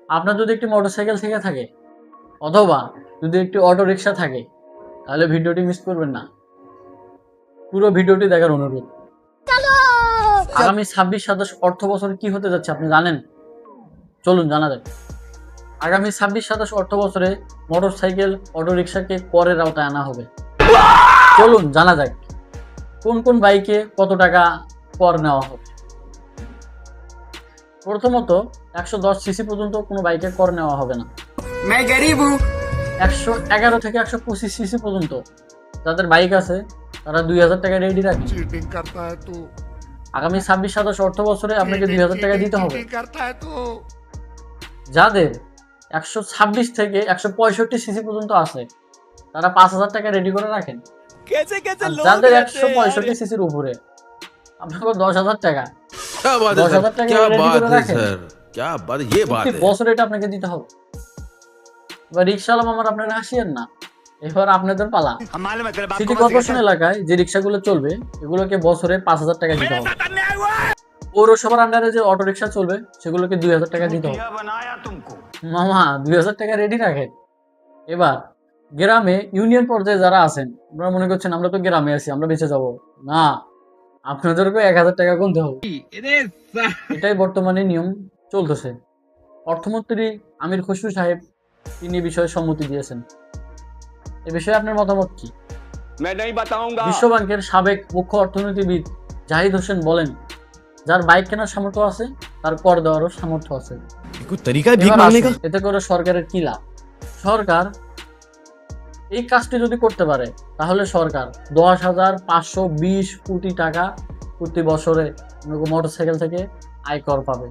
আপনার যদি একটি মোটরসাইকেল থেকে থাকে অথবা যদি একটি অটো রিক্সা থাকে তাহলে ভিডিওটি মিস করবেন না, পুরো ভিডিওটি দেখার অনুরোধ। আগামী 26-27 অর্থ বছরে কি হতে যাচ্ছে আপনি জানেন? চলুন জানা যাক। আগামী 26-27 অর্থ বছরে মোটরসাইকেল অটো রিক্সাকে করের আওতায় আনা হবে। চলুন জানা যাক কোন কোন বাইকে কত টাকা কর নেওয়া হবে। প্রথমত 110 সিসি পর্যন্ত কোনো বাইকে কর নেওয়া হবে না। 111 থেকে 125 সিসি পর্যন্ত যাদের বাইক আছে তারা 2000 টাকা রেডি রাখেন। আগামী 26-27 অর্থ বছরে আপনাকে 2000 টাকা দিতে হবে। যাদের 126 থেকে 165 সিসি পর্যন্ত আছে তারা 5000 টাকা রেডি করে রাখেন। যাদের 165 সিসির উপরে আপনাকে 10,000 টাকা 10,000 টাকা রেডি করে রাখেন। প্রতি বছর এটা আপনাকে দিতে হবে। এবার রিক্সাওয়ালা মামার আপনারা হাসিয়েন না, এবার আপনাদের পালা। সিটি কর্পোরেশন এলাকায় যে রিক্সাগুলো চলবে এগুলোকে বছরে 5000 টাকা দিতে হবে। পৌরসভার আন্ডারে যে অটো রিক্সা চলবে সেগুলোকে 2000 টাকা দিতে হবে। মামা 2000 টাকা রেডি রাখেন। এবার গ্রামে ইউনিয়ন পর্যায়ে যারা আছেন আপনারা মনে করছেন আমরা তো গ্রামে আছি আমরা বেঁচে যাব না, আপনাদেরকে 1000 টাকা গুনতে হবে। এটাই বর্তমানে নিয়ম চলতেছে। অর্থমন্ত্রী আমির খসরু সাহেব তিনি বিষয়ে সম্মতি দিয়েছেন। এ বিষয়ে আপনার মতামত কি? বিশ্ব ব্যাংকের সাবেক মুখ্য অর্থনীতিবিদ জাহিদ হোসেন বলেন, যার বাইক কেনার সামর্থ্য আছে তার কর দেওয়ারও সামর্থ্য আছে। এতে করে সরকারের কি লাভ? সরকার এই কাজটি যদি করতে পারে তাহলে সরকার 10,520 কোটি টাকা প্রতি বছরে মোটরসাইকেল থেকে আয়কর পাবে।